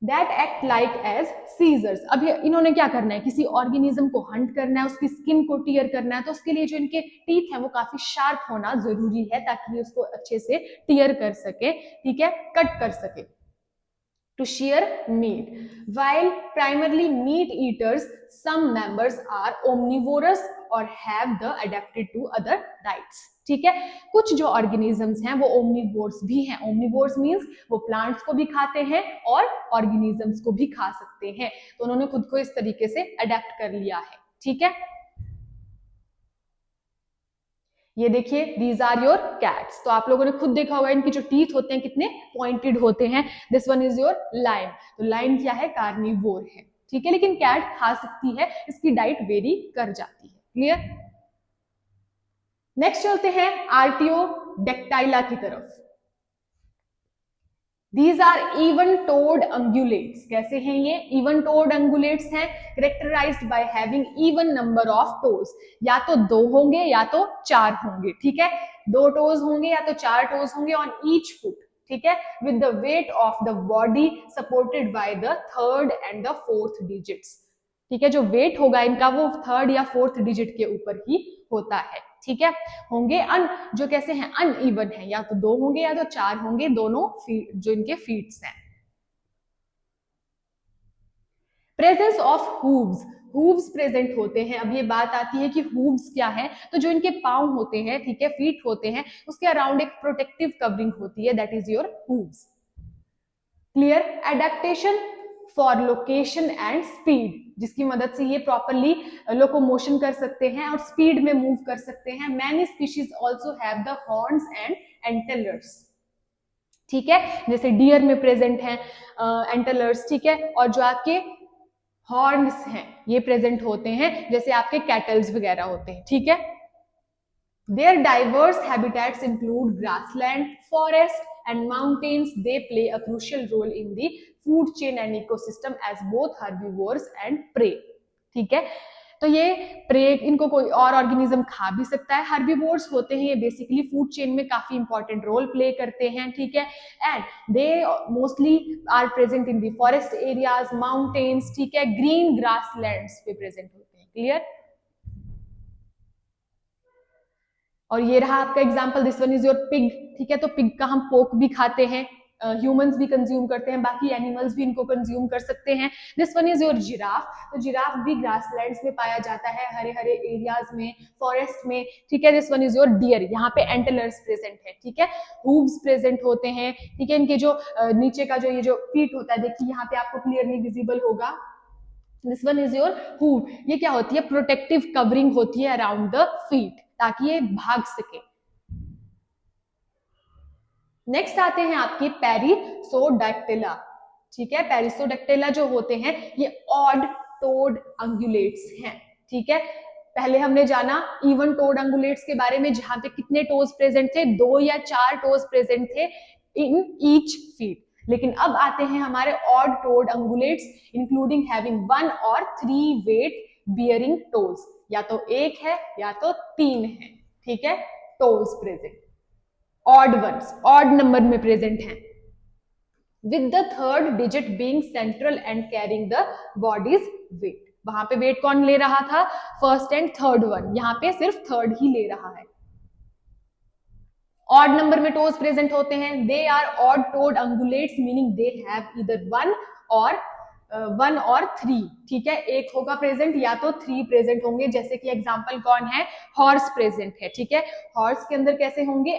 [SPEAKER 1] That act like as scissors. अब इन्होंने क्या करना है, किसी ऑर्गेनिज्म को हंट करना है, उसकी स्किन को टीयर करना है, तो उसके लिए जो इनके टीथ हैं वो काफी शार्प होना जरूरी है ताकि ये उसको अच्छे से टीयर कर सके। ठीक है, कट कर सके। To shear meat. While primarily meat eaters, some members are omnivorous or have the adapted to other diets. ठीक है, कुछ जो ऑर्गेनिजम्स हैं वो ओमनिवोर्स भी हैं। ओमनिवोर्स मींस वो प्लांट्स को भी खाते हैं और ऑर्गेनिजम्स को भी खा सकते हैं, तो उन्होंने खुद को इस तरीके से अडेप्ट कर लिया है। ठीक है, ये देखिए, दीज आर योर कैट्स, तो आप लोगों ने खुद देखा होगा इनकी जो टीथ होते हैं कितने पॉइंटेड होते हैं। This one is your lion, तो लायन क्या है, कार्निवोर है। ठीक है, लेकिन कैट खा सकती है, इसकी डाइट वेरी कर जाती है। क्लियर, नेक्स्ट चलते हैं आर्टियोडेक्टाइला की तरफ। These are even-toed ungulates. कैसे हैं ये, even-toed ungulates हैं, characterized by having even number of toes। या तो दो होंगे या तो चार होंगे। ठीक है, दो टोज होंगे या तो चार टोज होंगे ऑन ईच फुट। ठीक है, with the weight of the body supported by the third and the fourth digits। ठीक है, जो वेट होगा इनका वो थर्ड या फोर्थ डिजिट के ऊपर ही होता है। ठीक है, होंगे जो कैसे हैं, अनइवन है, या तो दो होंगे या तो चार होंगे, दोनों जो इनके फीट्स हैं। Presence of hooves, hooves present होते हैं। अब ये बात आती है कि हूव्स क्या है, तो जो इनके पांव होते हैं, ठीक है, फीट होते हैं, उसके अराउंड एक प्रोटेक्टिव कवरिंग होती है, that is your hooves. Clear, adaptation for location and speed, जिसकी मदद से ये प्रॉपरली लोकोमोशन कर सकते हैं और स्पीड में मूव कर सकते हैं। Many species also have the horns and antlers, ठीक है, जैसे डियर में प्रेजेंट हैं एंटेलर्स, ठीक है, और जो आपके हॉर्न्स हैं ये प्रेजेंट होते हैं जैसे आपके कैटल्स वगैरह होते हैं, ठीक है। Their diverse habitats include grassland, forest, and mountains. They play a crucial role in the food chain and ecosystem as both herbivores and prey. ठीक है, तो ये प्रे, इनको कोई और ऑर्गेनिज्म खा भी सकता है। हर्बीवोर्स होते हैं ये बेसिकली फूड चेन में काफी इंपॉर्टेंट रोल प्ले करते हैं, ठीक है, and they mostly are present in the forest areas, mountains, ठीक है, ग्रीन ग्रास लैंड्स पे प्रेजेंट होते हैं। क्लियर? और ये रहा आपका example, this one is your pig, ठीक है, तो पिग का हम पोक भी खाते हैं, ह्यूमंस भी कंज्यूम करते हैं, बाकी एनिमल्स भी इनको कंज्यूम कर सकते हैं। This one is your giraffe, तो जिराफ भी ग्रासलैंड्स में पाया जाता है, हरे हरे एरियाज में, फॉरेस्ट में, ठीक है। This one is your deer, यहाँ पे एंटेलर्स प्रेजेंट है, ठीक है, हूव्स प्रेजेंट होते हैं, ठीक है, इनके जो नीचे का जो ये जो फीट होता है, देखिए यहाँ पे आपको क्लियरली विजिबल होगा। This one is your who've, ये क्या होती है, प्रोटेक्टिव कवरिंग होती है अराउंड द फीट ताकि ये भाग सके। नेक्स्ट आते हैं आपकी पेरिसोडैक्टिला, ठीक है, पेरिसोडैक्टिला जो होते हैं ये ऑड टोड अंगुलेट्स हैं, ठीक है। पहले हमने जाना इवन टोड अंगुलेट्स के बारे में, जहां पे कितने टोज प्रेजेंट थे, 2 या 4 टोज प्रेजेंट थे इन ईच फीट, लेकिन अब आते हैं हमारे ऑड टोड अंगुलेट्स इंक्लूडिंग हैविंग 1 और 3 वेट बियरिंग टोज, या तो 1 है या तो 3 है, ठीक है, toes present, odd ones, odd number में प्रेजेंट हैं, with the third digit being central and carrying the body's weight. वहां पे वेट कौन ले रहा था, फर्स्ट एंड थर्ड वन, यहाँ पे सिर्फ थर्ड ही ले रहा है। ऑड नंबर में टोज प्रेजेंट होते हैं, they are odd toed ungulates meaning they have either 1 और 3, ठीक है, एक होगा प्रेजेंट या तो 3 प्रेजेंट होंगे, जैसे कि एग्जांपल कौन है, हॉर्स प्रेजेंट है, ठीक है। हॉर्स के अंदर कैसे होंगे,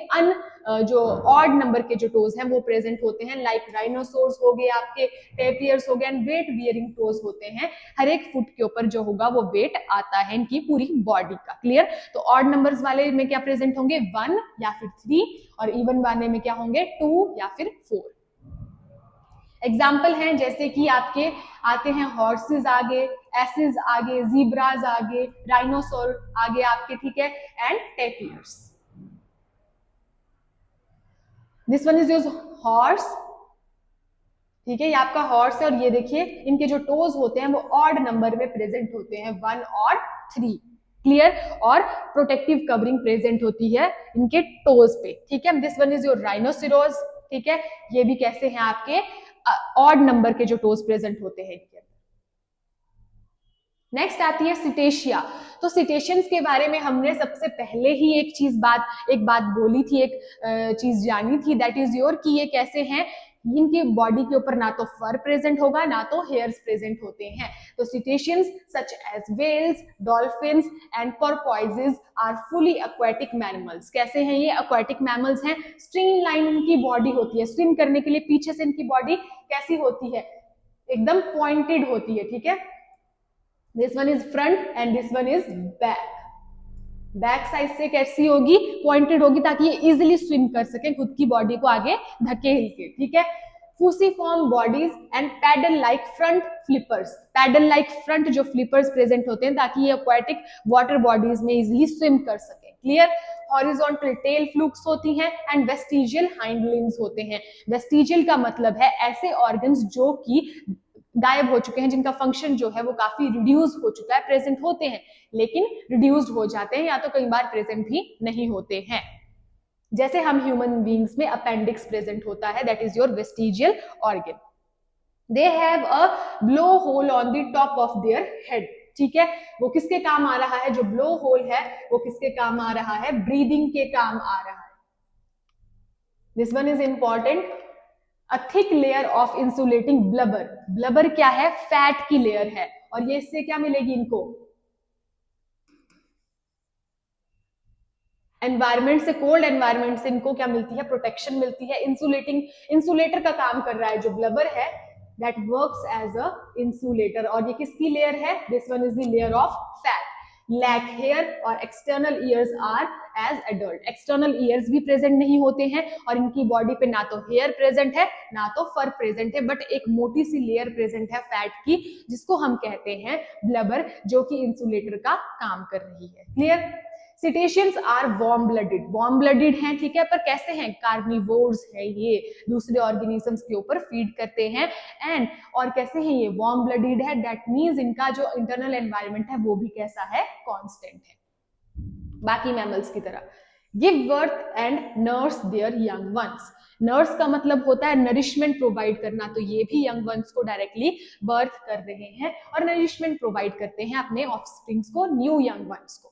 [SPEAKER 1] जो ऑड नंबर के जो टोज हैं वो प्रेजेंट होते हैं, लाइक राइनोसोर्स हो गए आपके, टेपियर्स हो गए, एंड वेट बियरिंग टोज होते हैं, हर एक फुट के ऊपर जो होगा वो वेट आता है इनकी पूरी बॉडी का। क्लियर? तो ऑड नंबर्स वाले में क्या प्रेजेंट होंगे, 1 या फिर 3, और इवन वाले में क्या होंगे, 2 या फिर 4। एग्जाम्पल हैं जैसे कि आपके आते हैं हॉर्सेस आगे, एसेस आगे, जीब्राज आगे, राइनोसोर आगे आपके, ठीक है, and tapirs. This one is your horse, ठीक है, ये आपका हॉर्स है, और ये देखिए इनके जो टोज होते हैं वो ऑड नंबर में प्रेजेंट होते हैं, 1 और 3। क्लियर? और प्रोटेक्टिव कवरिंग प्रेजेंट होती है इनके टोज पे, ठीक है। दिस वन इज योर राइनोसिरोज, ठीक है, ये भी कैसे हैं आपके ऑड नंबर के जो टोज प्रेजेंट होते हैं इनके अंदर। नेक्स्ट आती है सिटेशिया, तो सिटेशियंस के बारे में हमने सबसे पहले ही एक बात बोली थी, एक चीज जानी थी, दैट इज योर कि ये कैसे हैं, इनकी बॉडी के ऊपर ना तो फर प्रेजेंट होगा ना तो हेयर्स प्रेजेंट होते हैं। तो cetaceans such as whales, dolphins and porpoises are fully aquatic mammals. कैसे हैं ये, एक्वेटिक मैमल्स हैं, स्ट्रीम लाइन इनकी बॉडी होती है, स्विम करने के लिए पीछे से इनकी बॉडी कैसी होती है, एकदम पॉइंटेड होती है, ठीक है। This one is front end this one is back, back side से कैसी होगी, पॉइंटेड होगी, ताकि ये इजिली स्विम कर सके, खुद की बॉडी को आगे धकेल के, ठीक है। Fusiform bodies and paddle like front flippers, paddle like front जो फ्लिपर्स प्रेजेंट होते हैं ताकि ये एक्वाटिक वाटर बॉडीज में इजिली स्विम कर सके। क्लियर? हॉरिजॉन्टल टेल फ्लूक्स होती हैं एंड वेस्टिजियल हाइंड लिम्स होते हैं। वेस्टिजियल का मतलब है ऐसे ऑर्गन्स जो कि गायब हो चुके हैं, जिनका फंक्शन जो है वो काफी रिड्यूस हो चुका है, प्रेजेंट होते हैं लेकिन रिड्यूस्ड हो जाते हैं, या तो कई बार प्रेजेंट भी नहीं होते हैं। जैसे हम ह्यूमन बीइंग्स में अपेंडिक्स प्रेजेंट होता है, that is your vestigial organ. They have a blow hole on the top of their head, ठीक है, वो किसके काम आ रहा है, जो ब्लो होल है वो किसके काम आ रहा है, ब्रीदिंग के काम आ रहा है। This one is important, a thick layer of insulating blubber, blubber क्या है, फैट की लेयर है, और ये इससे क्या मिलेगी इनको, एनवायरमेंट से, कोल्ड एनवायरमेंट से इनको क्या मिलती है, प्रोटेक्शन मिलती है, इंसुलेटिंग, इंसुलेटर का काम कर रहा है जो ब्लबर है, that works as a insulator. और ये किसकी लेयर है? This one is the layer of fat. Lack hair और external ears are as adult. External ears भी प्रेजेंट नहीं होते हैं और इनकी बॉडी पे ना तो हेयर प्रेजेंट है ना तो फर प्रेजेंट है, बट एक मोटी सी लेयर प्रेजेंट है फैट की, जिसको हम कहते हैं ब्लबर, जो कि इंसुलेटर का काम कर रही है। Clear? Cetaceans are warm blooded. Warm blooded हैं, ठीक है, पर कैसे हैं? कार्निवोर्स है, ये दूसरे ऑर्गेनिजम्स के ऊपर फीड करते हैं। एंड और कैसे हैं ये? वार्म ब्लडेड है, दैट मींस इनका जो इंटरनल एनवायरनमेंट है वो भी कैसा है? कांस्टेंट है, बाकी मैमल्स की तरह। Give birth and nurse there young ones. Nurse का मतलब होता है नरिशमेंट प्रोवाइड करना, तो ये भी यंग वंस को डायरेक्टली बर्थ कर रहे हैं और नरिशमेंट प्रोवाइड करते हैं अपने ऑफस्प्रिंग्स को, न्यू यंग वंस को।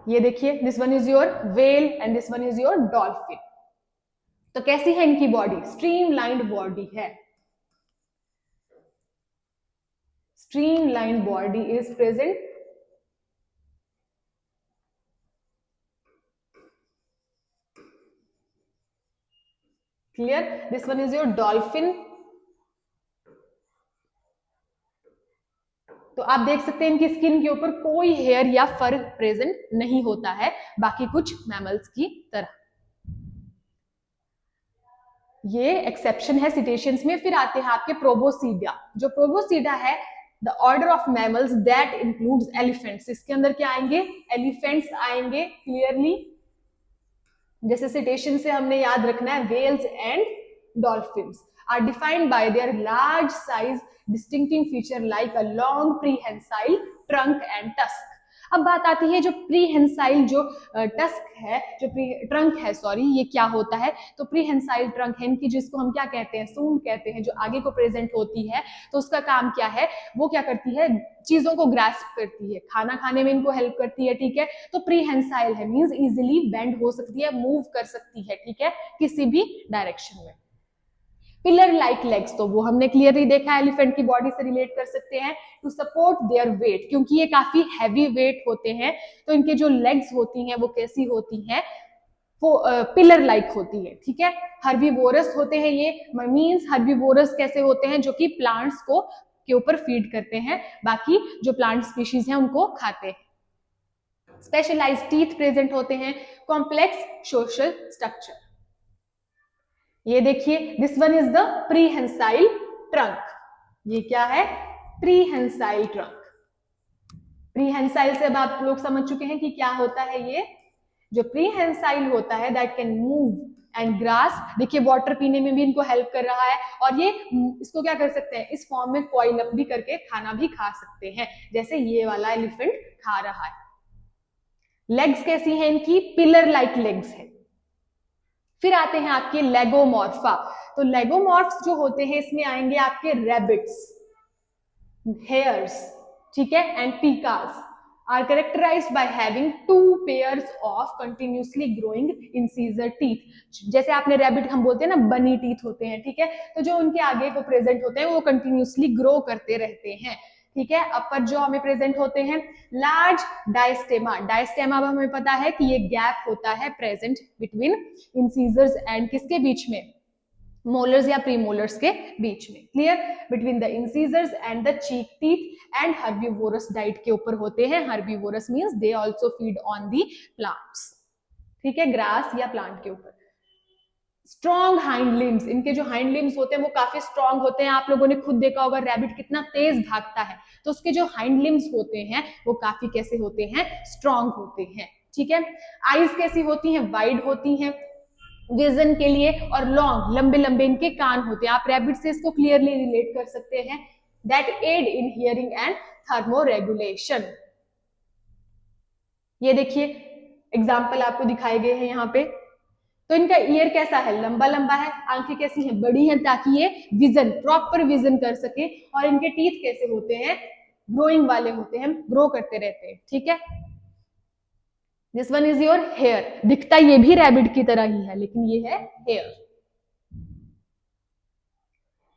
[SPEAKER 1] ये देखिए, this one is your whale and this one is your dolphin. तो कैसी है इनकी बॉडी? स्ट्रीमलाइंड बॉडी है। Streamlined body is present. Clear? This one is your dolphin. तो आप देख सकते हैं इनकी स्किन के ऊपर कोई हेयर या फर प्रेजेंट नहीं होता है, बाकी कुछ मैमल्स की तरह। ये एक्सेप्शन है सिटेशियंस में। फिर आते हैं आपके प्रोबोसीडिया। जो प्रोबोसीडिया है, the order of mammals that includes elephants. इसके अंदर क्या आएंगे? एलिफेंट्स आएंगे क्लियरली। जैसे सिटेशियन से हमने याद रखना है whales and dolphins are defined by their large size, distinctive feature like a long prehensile trunk and tusk। अब बात आती है जो प्रीहेंसाइल जो टस्क है, जो ट्रंक है, सॉरी, ये क्या होता है? तो प्रीहेंसाइल ट्रंक है इनकी, जिसको हम क्या कहते हैं? सूंड कहते हैं, जो आगे को प्रेजेंट होती है। तो उसका काम क्या है? वो क्या करती है? चीजों को ग्रास्प करती है, खाना खाने में इनको हेल्प करती है, ठीक है। तो प्रीहेंसाइल है, मींस इजिली बेंड हो सकती है, मूव कर सकती है, ठीक है, किसी भी डायरेक्शन में। पिलर लाइक लेग्स, तो वो हमने क्लियरली देखा, एलिफेंट की बॉडी से रिलेट कर सकते हैं। टू सपोर्ट देयर वेट, क्योंकि ये काफी हैवी वेट होते हैं, तो इनके जो लेग्स होती हैं वो कैसी होती हैं? वो पिलर लाइक होती है, ठीक है। हर्बीवोरस होते हैं ये, मींस हर्बीवोरस कैसे होते हैं? जो कि प्लांट्स को के ऊपर फीड करते हैं, बाकी जो प्लांट स्पीशीज हैं उनको खाते हैं। स्पेशलाइज्ड टीथ प्रेजेंट होते हैं। Complex social structure. ये देखिए, this one is the prehensile trunk. ये क्या है? Prehensile trunk. प्रीहेंसाइल से अब आप लोग समझ चुके हैं कि क्या होता है ये। जो प्रीहेंसाइल होता है that can move and grass, देखिए वाटर पीने में भी इनको हेल्प कर रहा है, और ये इसको क्या कर सकते हैं? इस फॉर्म में कॉइल अप भी करके खाना भी खा सकते हैं, जैसे ये वाला एलिफेंट खा रहा है। लेग्स कैसी हैं इनकी? पिलर लाइक लेग्स है। फिर आते हैं आपके लेगोमॉर्फा। तो लेगोमॉर्फ्स जो होते हैं इसमें आएंगे आपके रैबिट्स, हेयर्स, ठीक है, and pikas are characterized by having 2 pairs of continuously growing incisor teeth. जैसे आपने रैबिट हम बोलते हैं ना, बनी टीथ होते हैं, ठीक है, तो जो उनके आगे को प्रेजेंट होते हैं वो कंटिन्यूसली ग्रो करते रहते हैं, ठीक है। अपर जो हमें प्रेजेंट होते हैं लार्ज डायस्टेमा। डायस्टेमा अब हमें पता है कि ये गैप होता है प्रेजेंट बिटवीन इंसीजर्स एंड किसके बीच में? मोलर्स या प्रीमोलर्स के बीच में। Clear? Between the incisors and the cheek teeth. And herbivorous diet के ऊपर होते हैं। Herbivorous means they also feed on the plants, ठीक है, ग्रास या प्लांट के ऊपर। स्ट्रॉन्ग हाइंड लिम्स, इनके जो हाइंड लिम्स होते हैं वो काफी स्ट्रॉन्ग होते हैं। आप लोगों ने खुद देखा होगा रैबिट कितना तेज भागता है, तो उसके जो हाइंड लिम्स होते हैं वो काफी कैसे होते हैं? स्ट्रॉन्ग होते हैं, ठीक है। आईज कैसी होती हैं? वाइड होती हैं विजन के लिए, और लॉन्ग, लंबे लंबे इनके कान होते हैं। आप रैबिट से इसको क्लियरली रिलेट कर सकते हैं। That aid in hearing and thermoregulation. ये देखिए एग्जाम्पल आपको दिखाए गए हैं यहाँ पे। तो इनका ईयर कैसा है? लंबा लंबा है। आंखें कैसी हैं? बड़ी हैं, ताकि ये विजन, प्रॉपर विजन कर सके। और इनके टीथ कैसे होते हैं? ग्रोइंग वाले होते हैं, ग्रो करते रहते हैं, ठीक है। This one is your hare. दिखता ये भी रैबिट की तरह ही है, लेकिन ये है hare.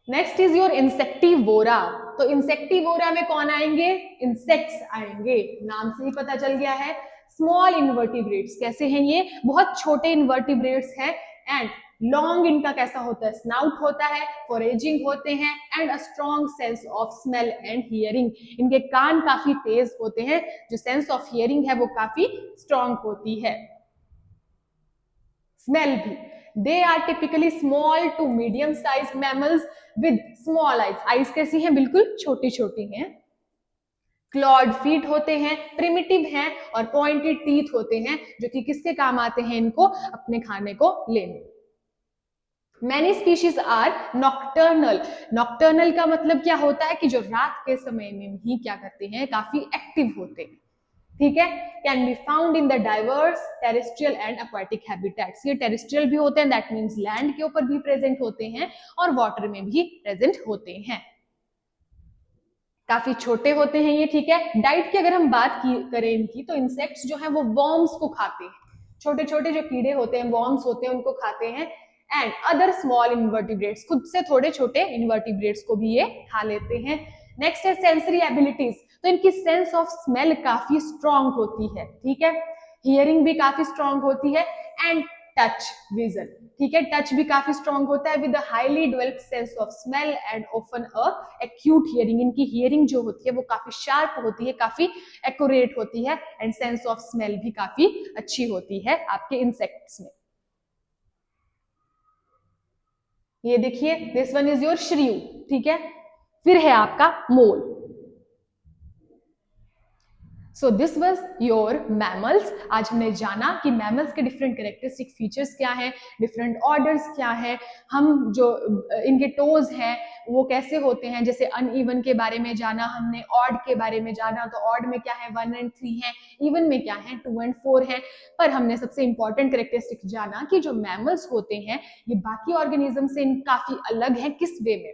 [SPEAKER 1] Next is your insectivora. तो इंसेक्टिवोरा में कौन आएंगे? इंसेक्ट्स आएंगे, नाम से ही पता चल गया है। स्मॉल इन्वर्टिब्रेट्स कैसे हैं? ये बहुत छोटे इन्वर्टिब्रेट्स हैं। एंड लॉन्ग इनका कैसा होता है, स्नाउट होता है, फॉरेजिंग होते हैं, and a strong sense of smell and hearing. इनके कान काफी तेज होते हैं, जो सेंस ऑफ हियरिंग है वो काफी स्ट्रॉन्ग होती है। स्मेल भी, they are typically small to medium size mammals with small eyes. Eyes कैसी हैं, बिल्कुल छोटी छोटी हैं। क्लॉड फीट होते हैं, प्रिमिटिव हैं, और पॉइंटेड टीथ होते हैं, जो कि किसके काम आते हैं, इनको अपने खाने को लेने। Many species are nocturnal. Nocturnal का मतलब क्या होता है कि जो रात के समय में ही क्या करते हैं, काफी एक्टिव होते हैं, ठीक है। Can be found in the diverse terrestrial and aquatic habitats. ये टेरेस्ट्रियल भी होते हैं, दैट मीन्स लैंड के ऊपर भी प्रेजेंट होते हैं, और वाटर में भी प्रेजेंट होते हैं। काफी छोटे होते हैं ये, ठीक है। डाइट की अगर हम बात करें इनकी, तो इंसेक्ट्स जो है वो वर्म्स को खाते हैं, छोटे छोटे जो कीड़े होते हैं, वर्म्स होते हैं, उनको खाते हैं। एंड अदर स्मॉल इन्वर्टिब्रेट्स, खुद से थोड़े छोटे इन्वर्टिब्रेट्स को भी ये खा लेते हैं। नेक्स्ट है सेंसरी एबिलिटीज। तो इनकी सेंस ऑफ स्मेल काफी स्ट्रांग होती है, ठीक है। हियरिंग भी काफी स्ट्रांग होती है, एंड टच विजन, ठीक है। टच भी काफी स्ट्रांग होता है, with highly developed sense of smell and often a acute hearing. इनकी हियरिंग जो होती है वो काफी शार्प होती है, काफी एक्यूरेट होती है, एंड सेंस ऑफ स्मेल भी काफी अच्छी होती है आपके इंसेक्ट्स में। ये देखिए, this one is your shrew, ठीक है। फिर है आपका mole. So this was your mammals. आज हमने जाना कि मैमल्स के डिफरेंट कैरेक्टरिस्टिक फीचर्स क्या हैं, डिफरेंट ऑर्डर्स क्या हैं, हम जो इनके टोज हैं वो कैसे होते हैं, जैसे अनइवन के बारे में जाना हमने, ऑड के बारे में जाना, तो ऑड में क्या है 1 and 3 है, इवन में क्या है 2 and 4 है। पर हमने सबसे इंपॉर्टेंट कैरेक्टरिस्टिक जाना कि जो मैमल्स होते हैं ये बाकी ऑर्गेनिज्म से काफी अलग है, किस वे में।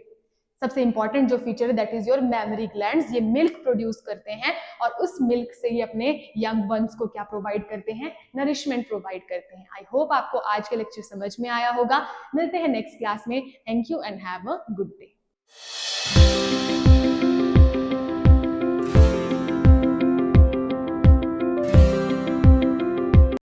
[SPEAKER 1] सबसे इंपॉर्टेंट जो फीचर है that is your memory glands. ये मिल्क प्रोड्यूस करते हैं, और उस मिल्क से ये अपने यंग वंस को क्या प्रोवाइड करते हैं, नरिशमेंट प्रोवाइड करते हैं। आई होप आपको आज का लेक्चर समझ में आया होगा। मिलते हैं नेक्स्ट क्लास में। Thank you and have a good day.